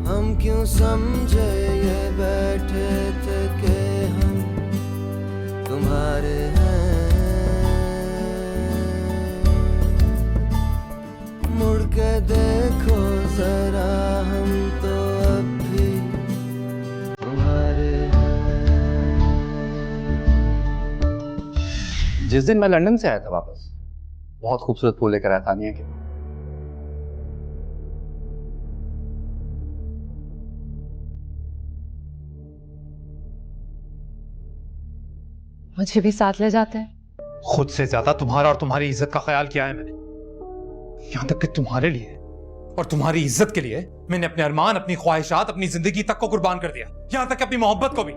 हम क्यों समझे ये बैठे थे कि हम तुम्हारे हैं, मुड़ के देखो जरा हम तो अब भी तुम्हारे हैं। जिस दिन मैं लंदन से आया था वापस, बहुत खूबसूरत फूल लेकर आया तानिया के। मुझे भी साथ ले जाते हैं। खुद से ज्यादा तुम्हारा और तुम्हारी इज्जत का ख्याल किया है मैंने। यहां तक कि तुम्हारे लिए और तुम्हारी इज्जत के लिए मैंने अपने अरमान, अपनी ख्वाहिशात, अपनी जिंदगी तक को कुर्बान कर दिया, यहां तक कि अपनी मोहब्बत को भी।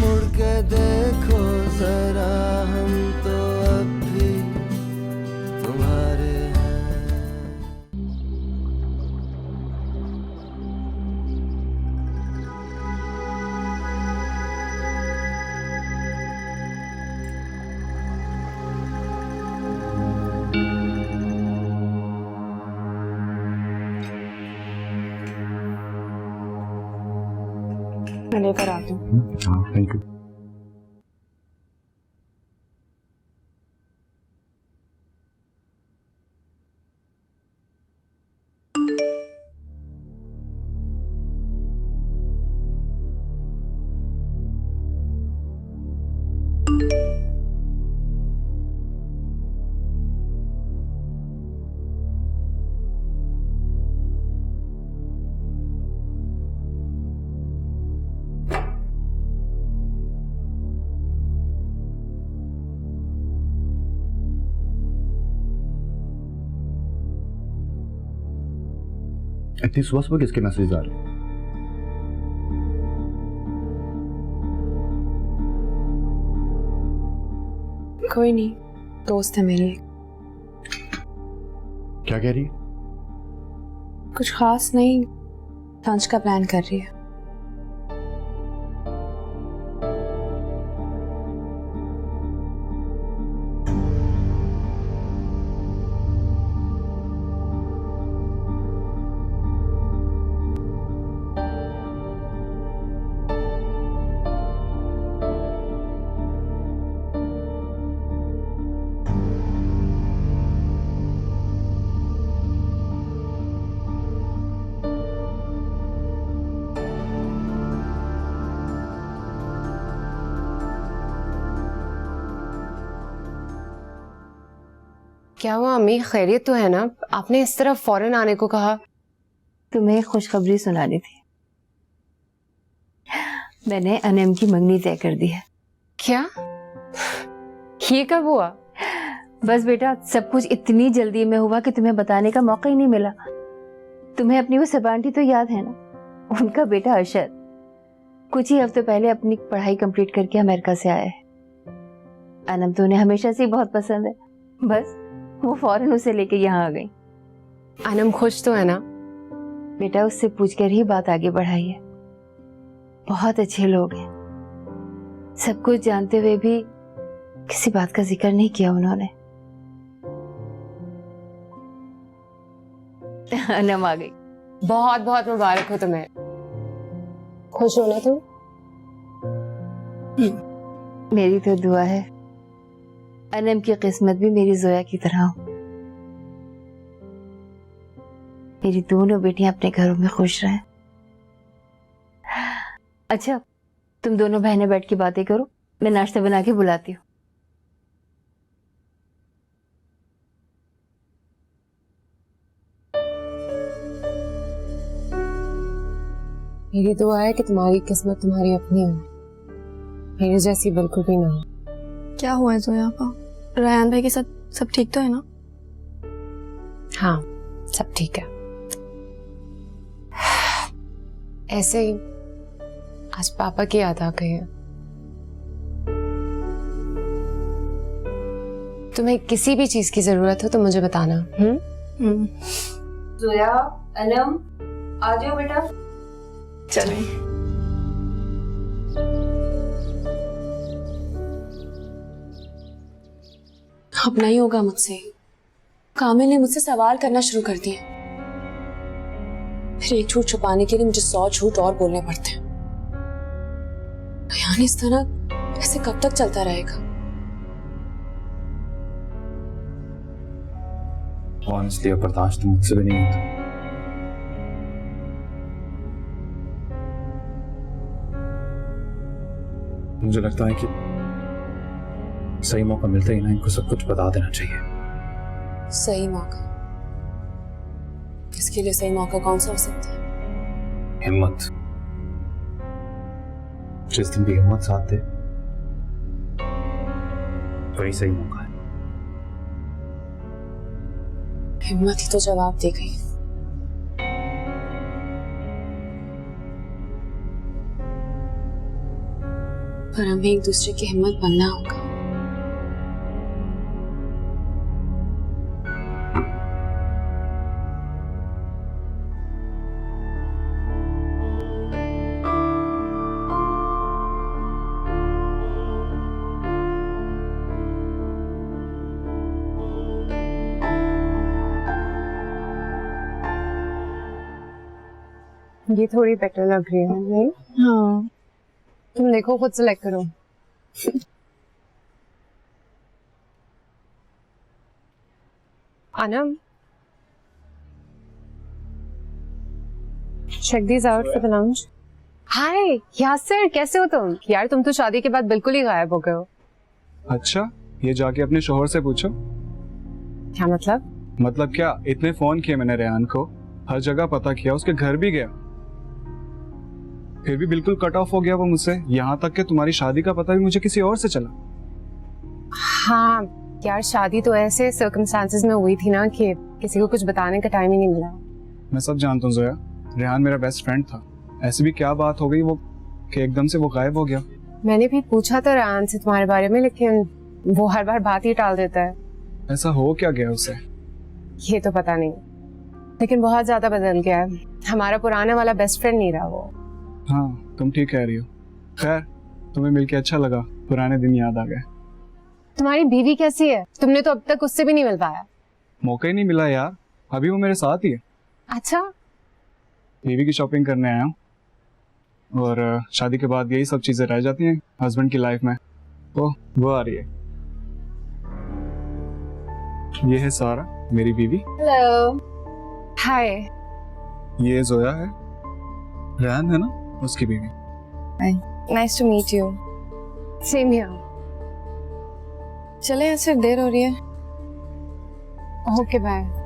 मुड़ के देखो जरा हम तो अब भी तुम्हारे हैं। मैं लेकर आती हूँ। हाँ, थैंक यू। इतनी सुबह सुबह किसके मैसेज आ रहे हैं? कोई नहीं, दोस्त है मेरी। क्या कह रही? कुछ खास नहीं, लंच का प्लान कर रही है। क्या हुआ अम्मी, खैरियत तो है ना? आपने इस तरफ फौरन आने को कहा। तुम्हें खुशखबरी सुनानी थी। मैंने अनम की मंगनी तय कर दी है। क्या? ये कब हुआ? बस बेटा, सब कुछ इतनी जल्दी में हुआ कि तुम्हें बताने का मौका ही नहीं मिला। तुम्हें अपनी वो सब आंटी तो याद है ना, उनका बेटा अरशद कुछ ही हफ्ते पहले अपनी पढ़ाई कंप्लीट करके अमेरिका से आया है। अनम तो उन्हें हमेशा से ही बहुत पसंद है, बस वो फौरन उसे लेके यहाँ आ गई। अनम खुश तो है ना? बेटा, उससे पूछकर ही बात आगे बढ़ाई है। बहुत अच्छे लोग हैं, सब कुछ जानते हुए भी किसी बात का जिक्र नहीं किया उन्होंने। अनम आ गई। बहुत बहुत मुबारक हो तुम्हें। खुश हो ना तुम? मेरी तो दुआ है अनम की किस्मत भी मेरी जोया की तरह हो। मेरी दोनों बेटियां अपने घरों में खुश रहें। अच्छा, तुम दोनों बहनें बैठ के बातें करो, मैं नाश्ता बना के बुलाती हूँ। मेरी दुआ है कि तुम्हारी किस्मत तुम्हारी अपनी हो, मेरी जैसी बिल्कुल भी ना हो। क्या हुआ है जोया आपा? रयान भाई के साथ सब ठीक तो है ना? हाँ, सब ठीक है। ऐसे ही आज पापा की याद आ गई है। तुम्हें किसी भी चीज की जरूरत हो तो मुझे बताना। जोया, अनम, आ जाओ बेटा। चलिए। अब नहीं होगा मुझसे। कामिल ने मुझसे सवाल करना शुरू कर दिए। फिर एक झूठ छुपाने के लिए मुझे 100 झूठ और बोलने पड़ते हैं। यानी इस तरह ऐसे कब तक चलता रहेगा? ऑनेस्टली अब बर्दाश्त मुझसे भी नहीं होता। मुझे लगता है कि सही मौका मिलते ही ना इनको सब कुछ बता देना चाहिए। सही मौका? इसके लिए सही मौका कौन सा हो सकता है? हिम्मत। जिस दिन भी हिम्मत साथ दे वही सही मौका है। हिम्मत ही तो जवाब दे गई। पर हमें एक दूसरे की हिम्मत बनना होगा। ये थोड़ी बेटर लग रही है नहीं? हाँ, तुम देखो, खुद सेलेक्ट करो। आनम, check these out for the lounge. हाय यासिर, कैसे हो तुम? यार तुम तो शादी के बाद बिल्कुल ही गायब हो गए हो। अच्छा, ये जाके अपने शोहर से पूछो। क्या मतलब? मतलब क्या, इतने फोन किए मैंने रेहान को, हर जगह पता किया, उसके घर भी गया, फिर भी बिल्कुल कट ऑफ हो गया वो मुझसे। यहाँ तक कि तुम्हारी शादी का पता भी मुझे किसी और से चला। हाँ यार, शादी तो ऐसे सर्कमस्टांसेस में हुई थी ना कि किसी को कुछ बताने का टाइम ही नहीं मिला। मैं सब जानता हूँ जोया, रेहान मेरा बेस्ट फ्रेंड था। ऐसी भी क्या बात हो गई वो कि एकदम से वो गायब हो गया? मैंने भी पूछा था रेहान से तुम्हारे बारे में, लेकिन वो हर बार बात ही टाल देता है। ऐसा हो क्या गया उसे? ये तो पता नहीं, लेकिन बहुत ज्यादा बदल गया है। हमारा पुराना वाला बेस्ट फ्रेंड नहीं रहा वो। हाँ, तुम ठीक कह रही हो। खैर, तुम्हें मिलके अच्छा लगा, पुराने दिन याद आ गए। तुम्हारी बीवी कैसी है? तुमने तो अब तक उससे भी नहीं मिल पाया। मौका ही नहीं मिला यार, अभी वो मेरे साथ ही है। अच्छा, बीवी की शॉपिंग करने आया हूँ, और शादी के बाद यही सब चीजें रह जाती हैं हस्बैंड की लाइफ में। वो आ रही है। ये है सारा, मेरी बीवी। हेलो। हाय। ये जोया है, रेहान है ना उसकी बीवी। Nice to meet you. Same here. चले, ऐसे देर हो रही है। Okay bye.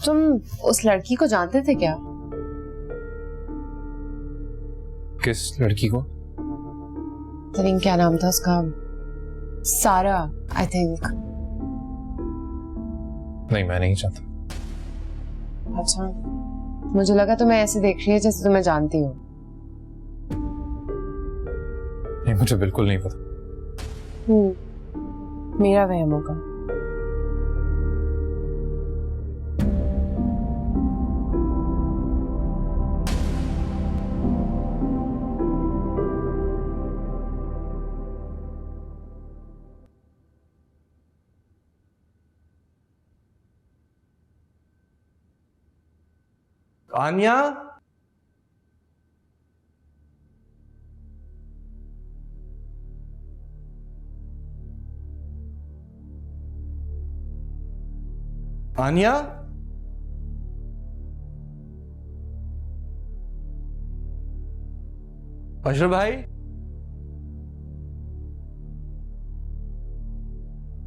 तुम उस लड़की को जानते थे क्या? किस लड़की को? तरीन क्या नाम था उसका? सारा, आई थिंक। नहीं, मैं नहीं चाहता। अच्छा, मुझे लगा तुम्हें ऐसे देख रही है जैसे तुम्हें जानती हो। नहीं, मुझे बिल्कुल नहीं पता। मेरा वहम होगा। आन्या, आनिया, अशरफ भाई।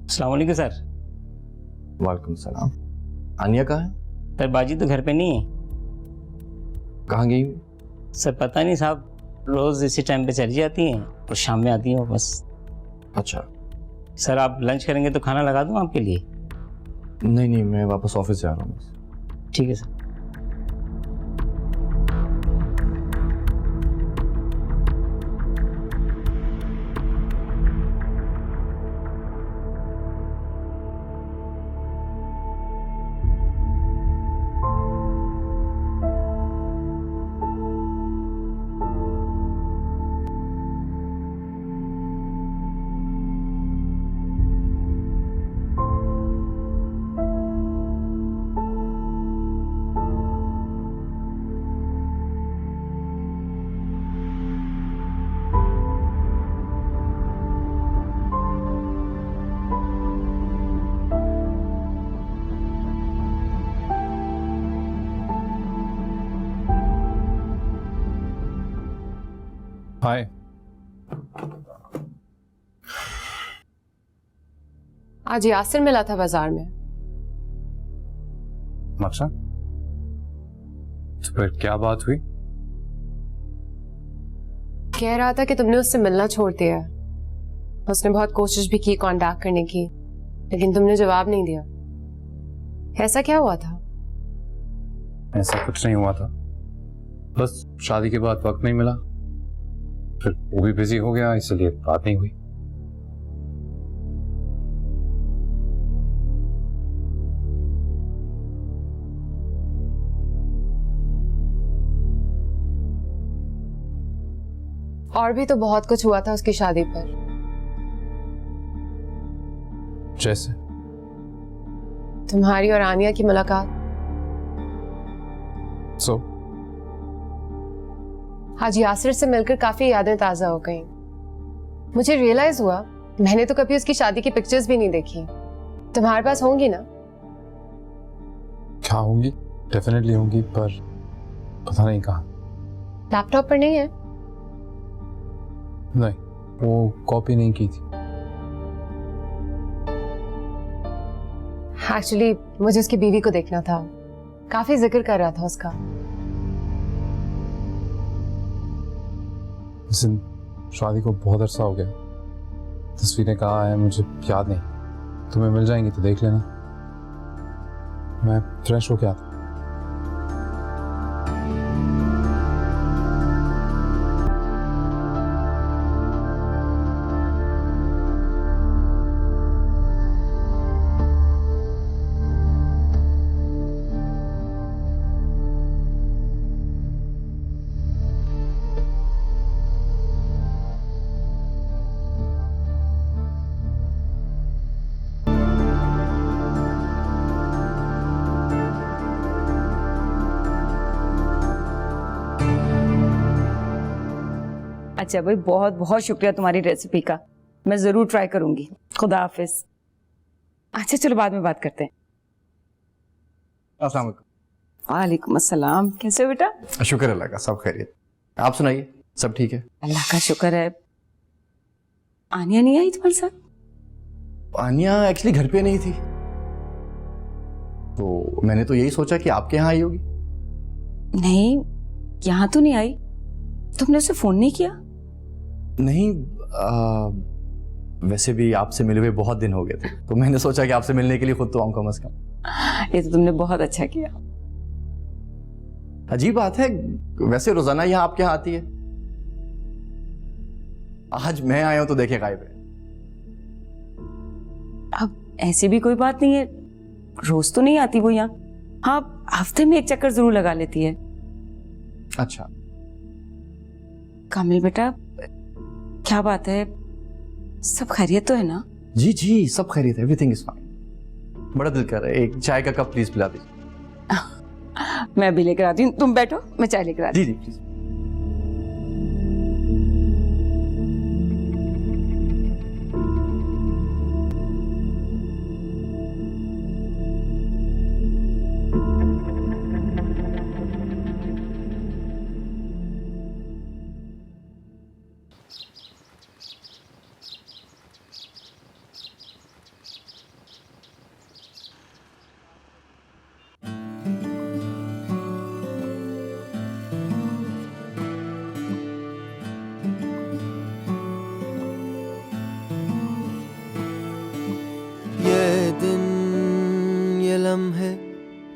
अस्सलाम वालेकुम सर। वालेकुम सलाम। आनिया कहाँ है? सर बाजी तो घर पे नहीं है। कहाँ गई? सर पता नहीं साहब, रोज इसी टाइम पे चली जाती हैं और शाम में आती हैं बस। अच्छा। सर आप लंच करेंगे तो खाना लगा दूं आपके लिए? नहीं नहीं, मैं वापस ऑफिस जा रहा हूँ। ठीक है सर। हाय। आज यासिर मिला था बाजार में। अच्छा, तो फिर क्या बात हुई? कह रहा था कि तुमने उससे मिलना छोड़ दिया। उसने बहुत कोशिश भी की कांटेक्ट करने की, लेकिन तुमने जवाब नहीं दिया। ऐसा क्या हुआ था? ऐसा कुछ नहीं हुआ था, बस शादी के बाद वक्त नहीं मिला, फिर वो भी बिजी हो गया, इसलिए बात नहीं हुई। और भी तो बहुत कुछ हुआ था उसकी शादी पर। जैसे? तुम्हारी और आनिया की मुलाकात। सो आज यासिर से मिलकर काफी यादें ताजा हो गई। मुझे रियलाइज हुआ मैंने तो कभी उसकी शादी की पिक्चर्स भी नहीं देखी। तुम्हारे पास होंगी ना? क्या होंगी? डेफिनेटली होंगी, पर पता नहीं कहाँ। लैपटॉप पर नहीं है? नहीं, वो कॉपी नहीं की थी। एक्चुअली मुझे उसकी बीवी को देखना था, काफी जिक्र कर रहा था उसका। शादी को बहुत अरसा हो गया, तस्वीरें कहाँ हैं मुझे याद नहीं। तुम्हें मिल जाएंगी तो देख लेना। मैं फ्रेश होके आता। अच्छा भाई, बहुत बहुत शुक्रिया तुम्हारी रेसिपी का। मैं जरूर ट्राई करूंगी। खुदा हाफिज। अच्छा चलो बाद में बात करते हैं। अस्सलाम वालेकुम। वालेकुम अस्सलाम। कैसे हो बेटा? शुक्र अल्लाह का, सब खैरियत। आप सुनाइए, सब ठीक है? अल्लाह का शुक्र है। आनिया नहीं आई तुम्हारे साथ? आनिया एक्चुअली घर पे नहीं थी, तो मैंने तो यही सोचा कि आपके यहाँ आई होगी। नहीं, यहाँ तो नहीं आई। तुमने उसे फोन नहीं किया? नहीं, वैसे भी आपसे मिले हुए बहुत दिन हो गए थे, तो मैंने सोचा कि आपसे मिलने के लिए खुद तो आऊं कम से कम। ये तो तुमने बहुत अच्छा किया। अजीब बात है, वैसे रोजाना यहाँ आपके यहाँ आती है, आज मैं आया हूं तो देखे गायब है। अब ऐसी भी कोई बात नहीं है, रोज तो नहीं आती वो यहाँ। हाँ, हफ्ते में एक चक्कर जरूर लगा लेती है। अच्छा। कामिल बेटा, क्या बात है? सब खैरियत तो है ना? जी जी, सब खैरियत है, एवरीथिंग इज फाइन। बड़ा दिल कर रहा है, एक चाय का कप प्लीज पिला दीजिए। मैं अभी लेकर आती हूँ, तुम बैठो, मैं चाय लेकर आती जी जी प्लीज।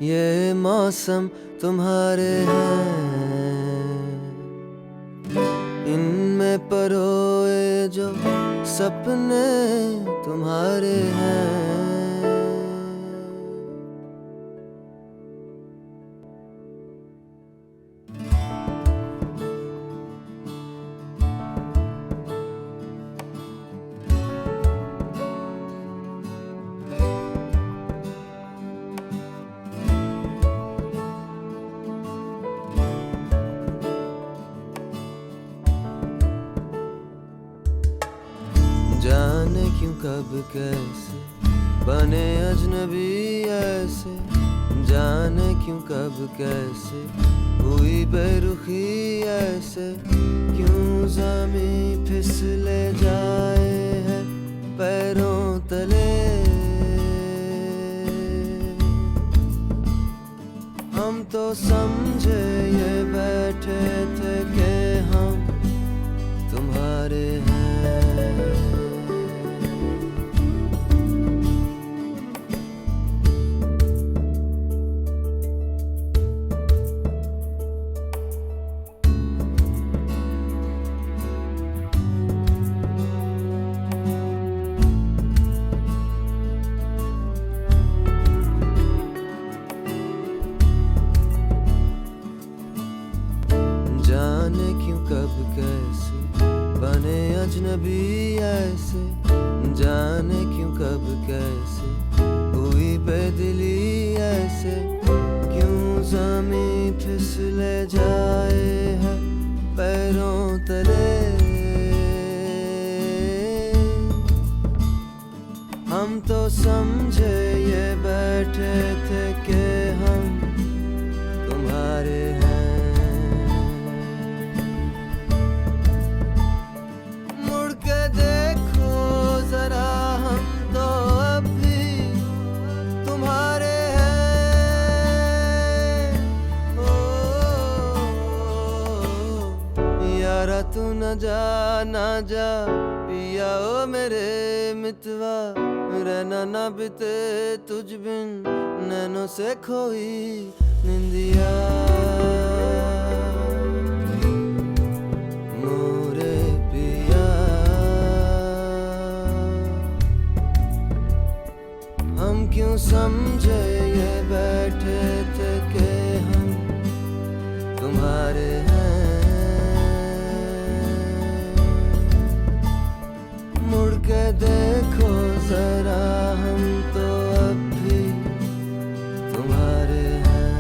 ये मौसम तुम्हारे हैं, इनमें परोए जो सपने तुम्हारे हैं। जाने क्यों कब कैसे बने अजनबी ऐसे, जाने क्यों कब कैसे हुई बेरुखी ऐसे, क्यों ज़मी फिसले जाए है पैरों तले। हम तो समझे ये बैठे थे कि हम तुम्हारे हैं। जाने क्यों कब कैसे बने अजनबी ऐसे, जाने क्यों कब कैसे हुई बेदिली ऐसे, क्यों ज़मी फिसले जाए है पैरों तले। हम तो समझे ये बैठे थे कि हम तुम्हारे हैं। तू न जा पिया ओ मेरे मितवा, रहना ना बिते तुझ बिन नैनों से खोई निंदिया। मोरे पिया हम क्यों समझे ये बैठे थे कि हम तुम्हारे हैं। मुड़ के देखो जरा हम तो अब भी तुम्हारे हैं।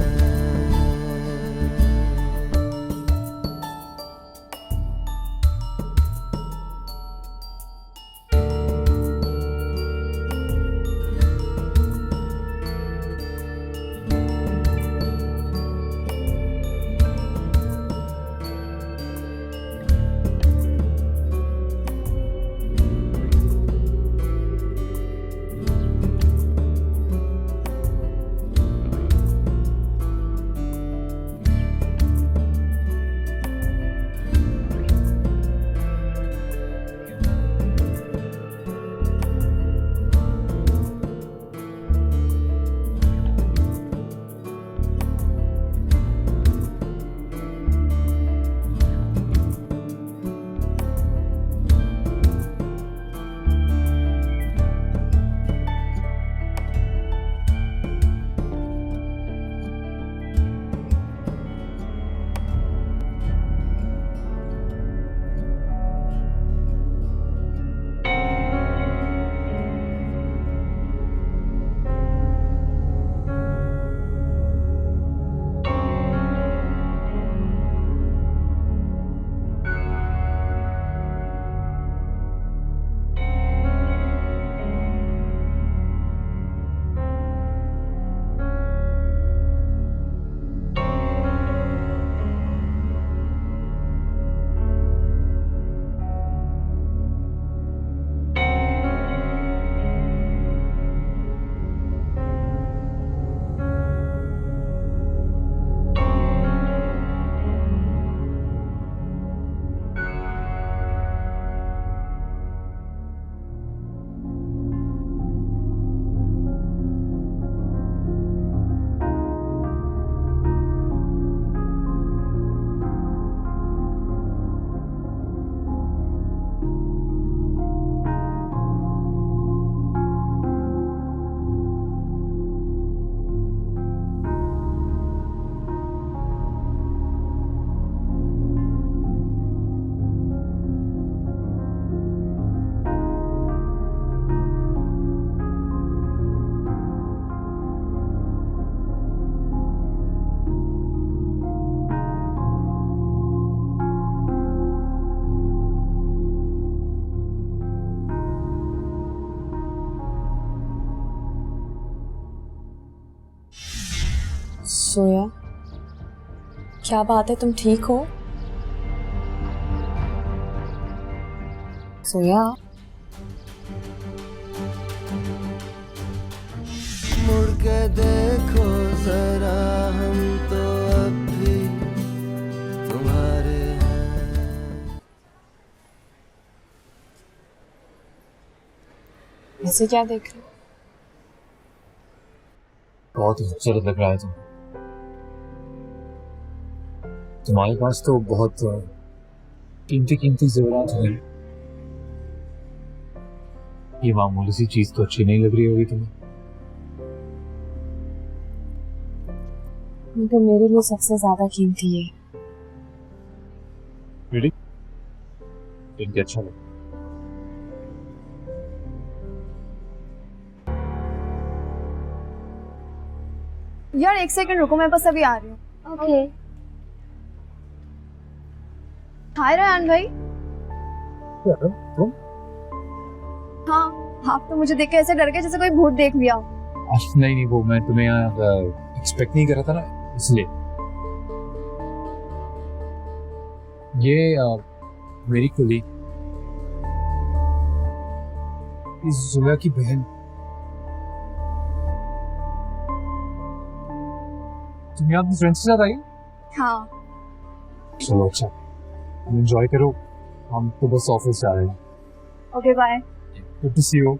सोया, क्या बात है, तुम ठीक हो? सोया, मुड़ के देखो जरा, हम तो अब भी तुम्हारे हैं। ऐसे क्या देख रहे हो? बहुत खूबसूरत लग रहा है तुम्हारे पास तो बहुत कीमती कीमती जेवरात हैं। ये मामूली सी चीज तो अच्छी नहीं लग रही होगी तुम्हें। तो मेरे लिए सबसे ज्यादा कीमती है। इनके अच्छा लगा। यार एक सेकंड रुको, मैं बस अभी आ रही हूँ। ओके। हाय रेहान भाई। तुम? हाँ, आप तो मुझे देख के ऐसे डर गए जैसे कोई भूत देख लिया हो। नहीं, वो मैं तुम्हें यहाँ एक्सपेक्ट नहीं कर रहा था ना, इसलिए। ये मेरी कुलीग, जुलिया की बहन। तुम यहाँ अपने फ्रेंड्स के साथ आई? हाँ। चलो अच्छा, तुम एंजॉय करो, हम तो बस ऑफिस जा रहे हैं। Okay bye. Good to see you.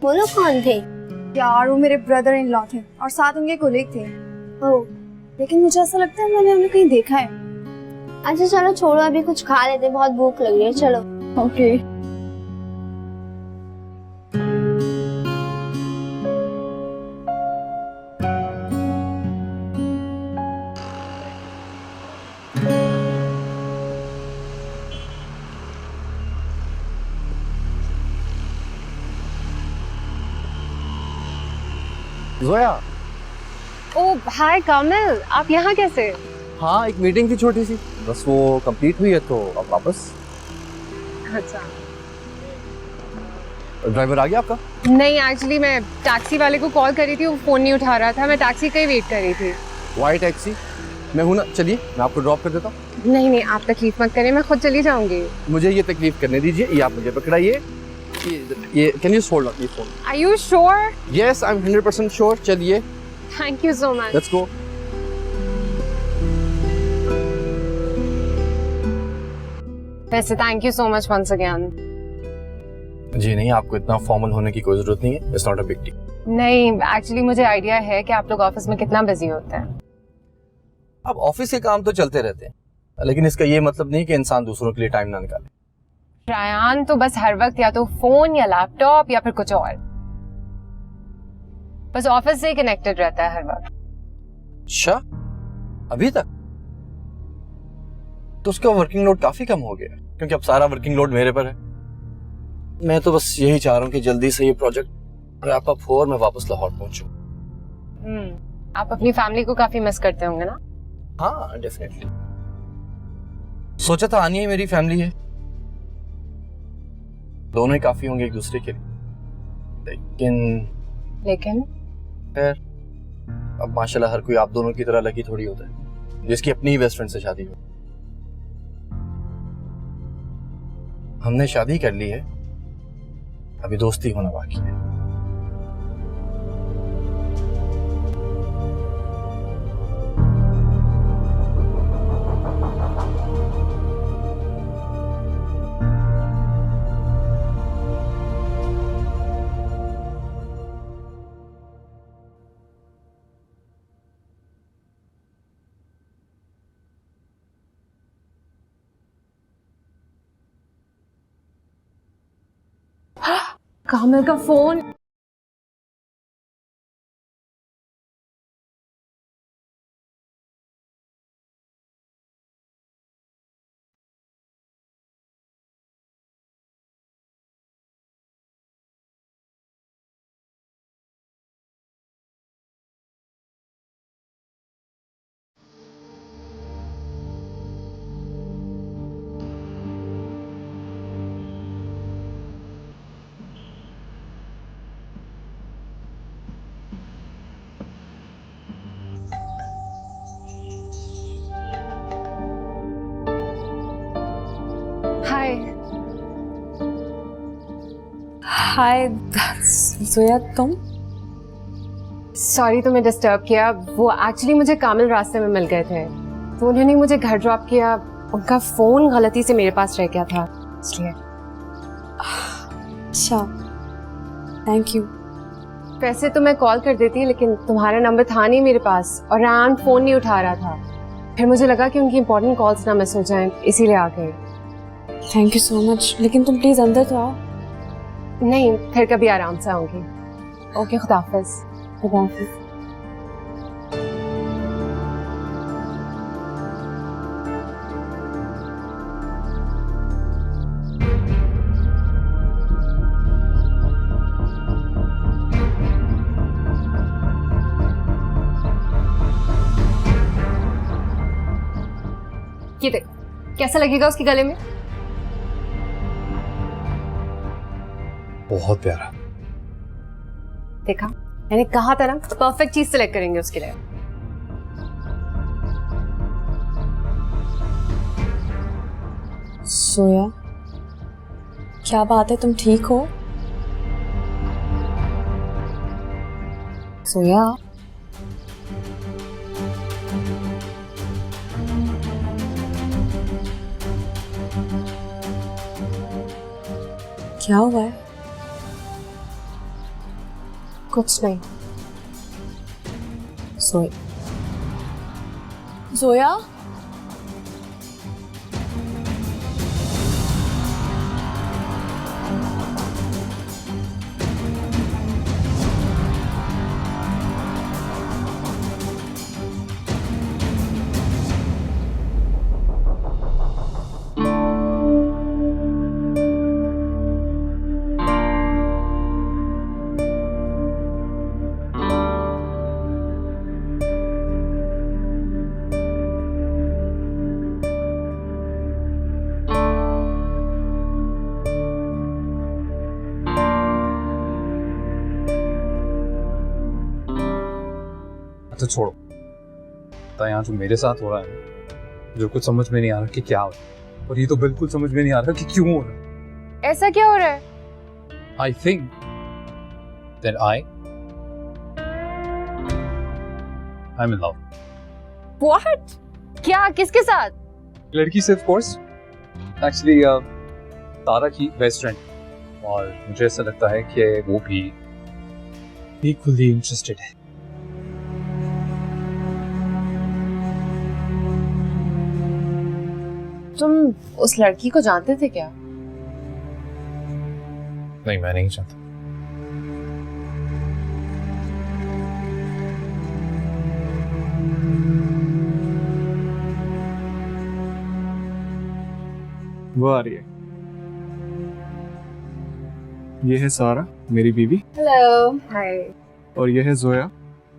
बोलो कौन थे? यार वो मेरे ब्रदर इन लॉ थे और साथ उनके कोलीग थे। ओह, लेकिन मुझे ऐसा लगता है मैंने उन्हें कहीं देखा है। अच्छा चलो छोड़ो, अभी कुछ खा लेते, बहुत भूख लग रही है, चलो। ओके। जोया। ओ हाय कामिल, आप यहाँ कैसे? हाँ, एक मीटिंग थी छोटी सी, बस वो कंप्लीट हुई है तो अब वापस। अच्छा। ड्राइवर आ गया आपका? नहीं, एक्चुअली मैं टैक्सी वाले को कॉल करी थी, वो फोन नहीं उठा रहा था, मैं टैक्सी का ही वेट कर रही थी। Why taxi? मैं हूँ ना, चलिए मैं आपको ड्रॉप कर देता हूँ। नहीं, आप तकलीफ मत करें, मैं खुद चली जाऊंगी। मुझे ये तकलीफ करने दीजिए, ये आप मुझे पकड़ाइए। ये कैन यू होल्ड ये phone? Are you sure? Yes, I am 100% sure. चलिए, thank you so much. Let's go. वैसे thank you so much once again. जी नहीं, आपको इतना फॉर्मल होने की कोई जरूरत नहीं है, it's not a big deal. नहीं, एक्चुअली मुझे आइडिया है कि आप लोग ऑफिस में कितना बिजी होते हैं। अब ऑफिस के काम तो चलते रहते हैं, लेकिन इसका ये मतलब नहीं कि इंसान दूसरों के लिए टाइम ना निकाले। रायान तो बस हर वक्त या तो फोन या लैपटॉप या फिर कुछ और, बस ऑफिस से ही कनेक्टेड रहता है हर वक्त। अच्छा, अभी तक? तो उसका वर्किंग लोड काफी कम हो गया, क्योंकि अब सारा वर्किंग लोड मेरे पर है। मैं तो बस यही चाह रहा हूँ कि जल्दी से ये प्रोजेक्ट रैप अप हो और मैं वापस लाहौर पहुंचूं। आप अपनी फैमिली को काफी मिस करते होंगे ना? हाँ, डेफिनेटली। सोचा था आनी ही मेरी फैमिली है, दोनों ही काफी होंगे एक दूसरे के लिए, लेकिन खैर, अब माशाल्लाह हर कोई आप दोनों की तरह लकी थोड़ी होता है जिसकी अपनी ही बेस्ट फ्रेंड से शादी हो। हमने शादी कर ली है, अभी दोस्ती होना बाकी है। कामिल का फोन। हाय जोया, तुम? सॉरी तुम्हें डिस्टर्ब किया। वो एक्चुअली मुझे कामिल रास्ते में मिल गए थे, तो उन्होंने मुझे घर ड्रॉप किया। उनका फोन गलती से मेरे पास रह गया था, इसलिए। अच्छा, थैंक यू। वैसे तो मैं कॉल कर देती, लेकिन तुम्हारा नंबर था नहीं मेरे पास और रेहान फोन नहीं उठा रहा था। फिर मुझे लगा कि उनकी इंपॉर्टेंट कॉल्स ना मिस हो जाएं, इसीलिए आ गए। थैंक यू सो मच, लेकिन तुम प्लीज अंदर तो आओ। नहीं, फिर कभी आराम से आऊंगी। ओके, खुदा हाफिज। खुदा हाफिज। ये देख, कैसा लगेगा उसके गले में? बहुत प्यारा। देखा, मैंने कहा था ना, परफेक्ट चीज सिलेक्ट करेंगे उसके लिए। सोया, क्या बात है, तुम ठीक हो? सोया, क्या हुआ है? कुछ नहीं। सोया, अच्छा छोड़ो, पता यहाँ जो मेरे साथ हो रहा है, जो कुछ समझ में नहीं आ रहा कि क्या हो रहा है, और ये तो बिल्कुल समझ में नहीं आ रहा कि क्यों हो रहा है। ऐसा क्या हो रहा है? I think that I'm in love. What? क्या? किसके साथ? लड़की से, of course. Actually, तारा की बेस्ट फ्रेंड, और मुझे ऐसा लगता है कि वो भी equally interested है। तुम उस लड़की को जानते थे क्या? नहीं, मैं नहीं चाहता। वो आ रही है। ये है सारा, मेरी बीवी। हेलो। हाय। और ये है जोया,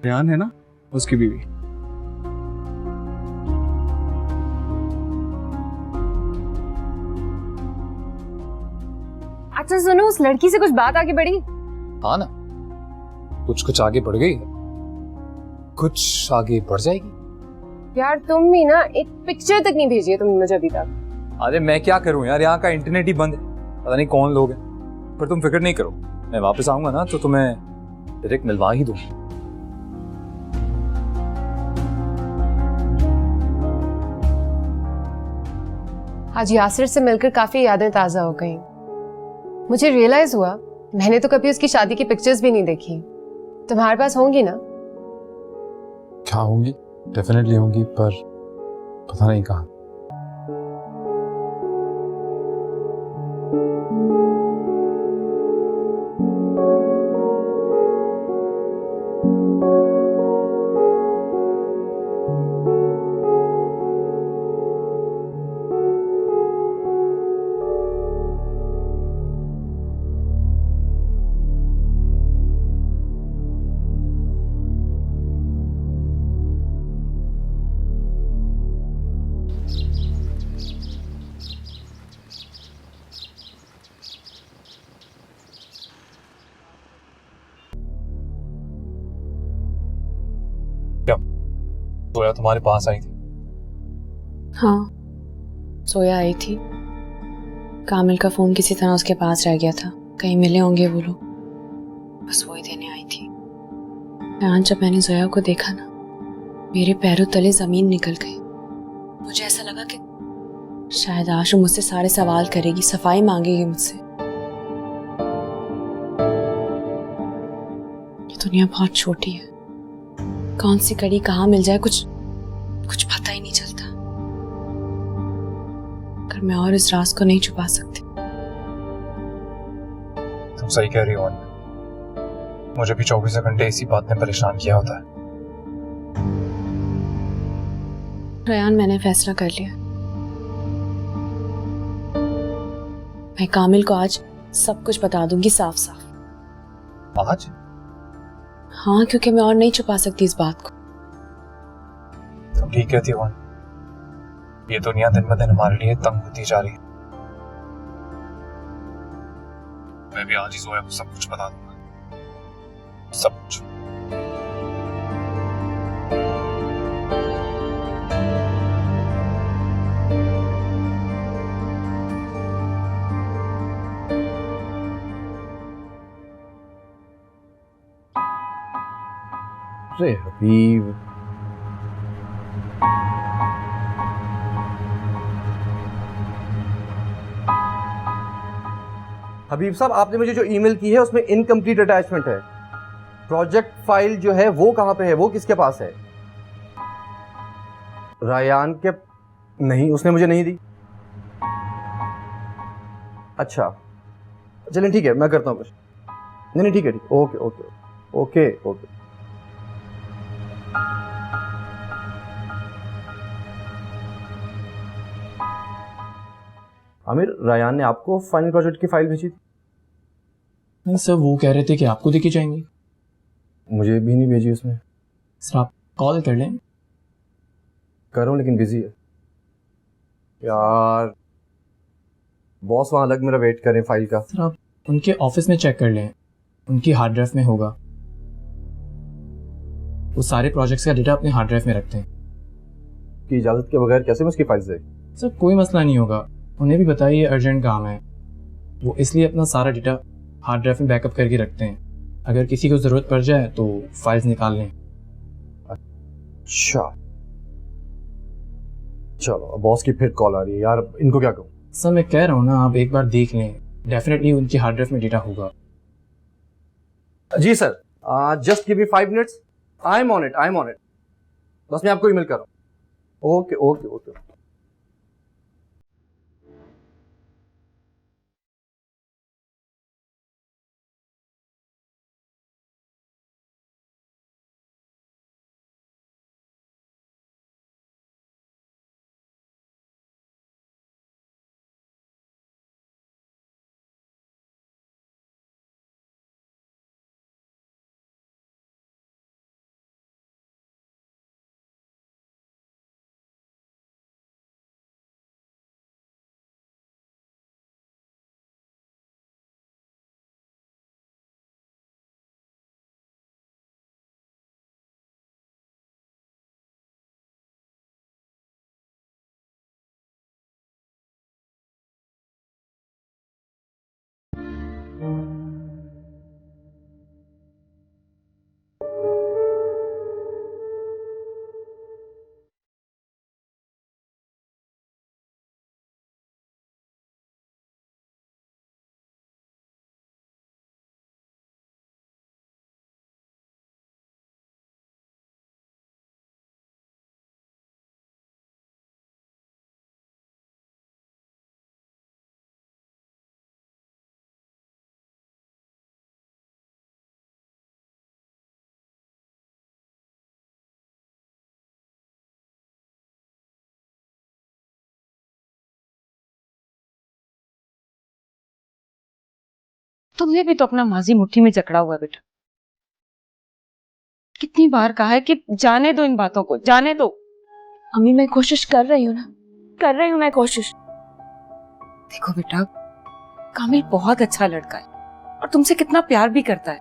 रेहान है ना, उसकी बीवी। अच्छा सुनो, उस लड़की से कुछ बात आगे बढ़ी? हाँ ना, कुछ आगे बढ़ गई, कुछ आगे बढ़ जाएगी। यार तुम भी ना, एक पिक्चर तक नहीं भेजी है तुमने मुझे अभी तक। अरे मैं क्या करूं यार, यहाँ का इंटरनेट ही बंद है, पता नहीं कौन लोग हैं। पर तुम फिक्र नहीं करो, मैं वापस आऊंगा ना तो तुम्हें डायरेक्ट मिलवा ही दूंगा। आज यासिर से मिलकर काफी यादें ताजा हो गई। मुझे रियलाइज हुआ, मैंने तो कभी उसकी शादी की पिक्चर्स भी नहीं देखी। तुम्हारे पास होंगी ना? क्या होंगी? डेफिनेटली होंगी, पर पता नहीं कहाँ। सोया तुम्हारे पास आई थी? हाँ, सोया आई थी। कामिल का फोन किसी तरह उसके पास रह गया था, कहीं मिले होंगे वो लोग, बस वही देने आई थी। आज जब मैंने जोया को देखा ना, मेरे पैरों तले जमीन निकल गई। मुझे ऐसा लगा कि शायद आशु मुझसे सारे सवाल करेगी, सफाई मांगेगी मुझसे। ये दुनिया बहुत छोटी है, कौन सी कड़ी कहाँ मिल जाए कुछ पता ही नहीं चलता। पर मैं और इस राज को नहीं छुपा सकती। तुम सही कह रही हो अन्या, मुझे भी 24 घंटे इसी बात ने परेशान किया होता है। रयान, मैंने फैसला कर लिया। मैं कामिल को आज सब कुछ बता दूंगी साफ साफ। आज? हाँ, क्योंकि मैं और नहीं छुपा सकती इस बात को। तुम ठीक कहती हो, ये दुनिया दिन ब दिन हमारे लिए तंग होती जा रही है। मैं भी आज ही जोया को सब कुछ बता दूंगा, सब कुछ। अरे हबीब, हबीब साहब, आपने मुझे जो ईमेल की है उसमें इनकम्प्लीट अटैचमेंट है। प्रोजेक्ट फाइल जो है वो कहां पे है, वो किसके पास है? रायान के? नहीं, उसने मुझे नहीं दी। अच्छा चलिए ठीक है, मैं करता हूँ कुछ। नहीं ठीक है, ठीक। Okay okay okay okay. Aamir, Rayan ने आपको फाइनल प्रोजेक्ट की फाइल भेजी थी? नहीं सर, वो कह रहे थे कि आपको देके जाएंगे। मुझे भी नहीं भेजी उसने। सर आप कॉल कर लें। कर रहा हूँ लेकिन बिजी है यार। बॉस वहाँ अलग मेरा वेट करें फाइल का। सर आप उनके ऑफिस में चेक कर लें, उनकी हार्ड ड्राइव में होगा। वो सारे प्रोजेक्ट्स का डेटा अपने हार्ड ड्राइव में रखते हैं। की इजाज़त के बगैर कैसे मैं उसकी फाइल से? सर कोई मसला नहीं होगा, उन्हें भी बताइए अर्जेंट काम है। वो इसलिए अपना सारा डेटा हार्ड ड्राइव में बैकअप करके रखते हैं, अगर किसी को ज़रूरत पड़ जाए तो फाइल्स निकाल लें। अच्छा चलो, बॉस की फिर कॉल आ रही है यार, इनको क्या कहूँ? सर मैं कह रहा हूँ ना, आप एक बार देख लें, डेफिनेटली उनकी हार्ड ड्राइव में डेटा होगा। जी sir, just give me 5 minutes, I am on it. बस मैं आपको ईमेल कर रहा हूँ। Okay okay okay. तुमने भी तो अपना माजी मुट्ठी में जकड़ा हुआ है बेटा। कितनी बार कहा है कि जाने दो इन बातों को, जाने दो। अम्मी मैं कोशिश कर रही हूँ ना, कर रही हूँ मैं कोशिश। देखो बेटा, कामिल बहुत अच्छा लड़का है और तुमसे कितना प्यार भी करता है।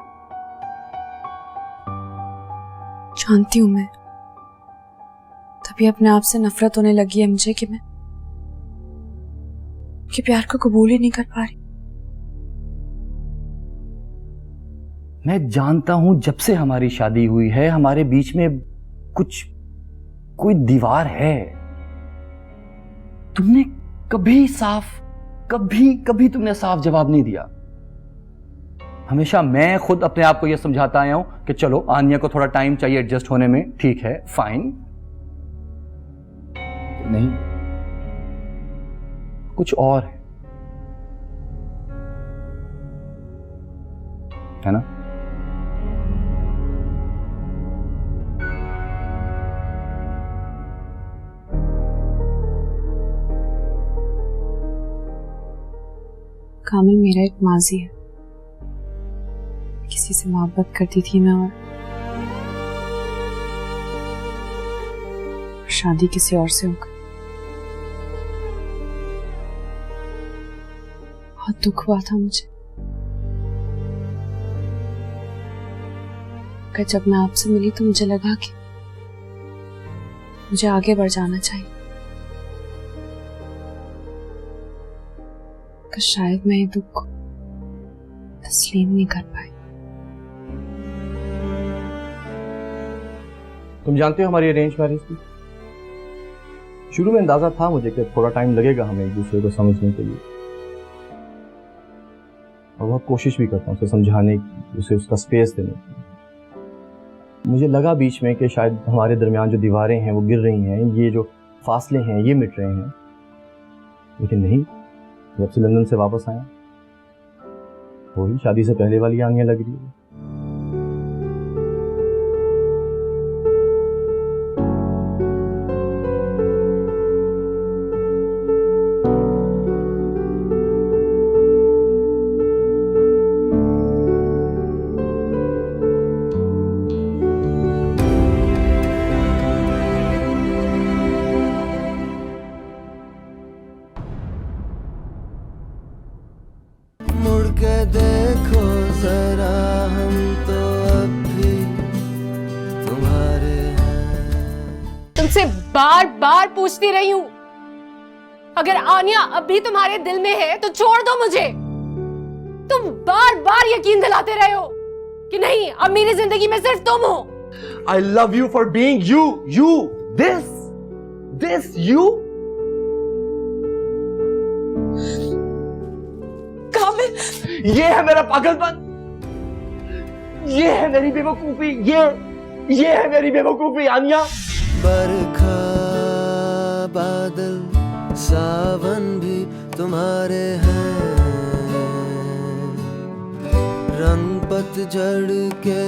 जानती हूँ मैं, तभी अपने आप से नफरत होने लगी है मुझे कि मैं कि प्यार को कबूल ही नहीं कर पा रही। मैं जानता हूं जब से हमारी शादी हुई है हमारे बीच में कोई दीवार है। तुमने कभी तुमने साफ जवाब नहीं दिया। हमेशा मैं खुद अपने आप को यह समझाता आया हूं कि चलो आन्या को थोड़ा टाइम चाहिए एडजस्ट होने में, ठीक है, फाइन। नहीं, कुछ और है ना? कामिल, मेरा एक माजी है, किसी से मोहब्बत करती थी मैं और शादी किसी और से हो गई। बहुत दुख हुआ था मुझे। कि जब मैं आपसे मिली तो मुझे लगा कि मुझे आगे बढ़ जाना चाहिए, कि शायद मैं ये दुख को तस्लीम नहीं कर पाई। तुम जानते हो हमारी अरेंज मैरिज थी। शुरू में अंदाजा था मुझे कि थोड़ा टाइम लगेगा हमें एक दूसरे को समझने के लिए, और बहुत कोशिश भी करता हूँ उसे समझाने की, उसे उसका स्पेस देने की। मुझे लगा बीच में कि शायद हमारे दरमियान जो दीवारें हैं वो गिर रही हैं, ये जो फासले हैं ये मिट रहे हैं, लेकिन नहीं। जब से लंदन से वापस आया वही शादी से पहले वाली आनिया लग रही है। देखो जरा हम तो अब भी तुम्हारे हैं। तुमसे बार बार पूछती रही हूं, अगर आन्या अभी तुम्हारे दिल में है तो छोड़ दो मुझे। तुम बार बार यकीन दिलाते रहे हो कि नहीं, अब मेरी जिंदगी में सिर्फ तुम हो। I love you for being you, this you। ये है मेरा पागलपन, ये है मेरी बेवकूफी, ये है मेरी बेवकूफी आनिया। बरखा बादल सावन भी तुम्हारे हैं, रंग पतझड़ के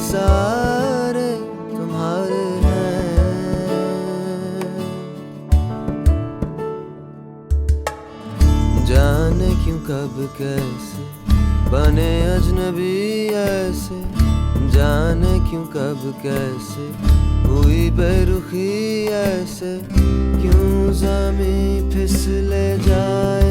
सारे तुम्हारे हैं। जाने क्यों कब कैसे बने अजनबी ऐसे, जाने क्यों कब कैसे हुई बेरुखी ऐसे, क्यों ज़मीं फिसले जाए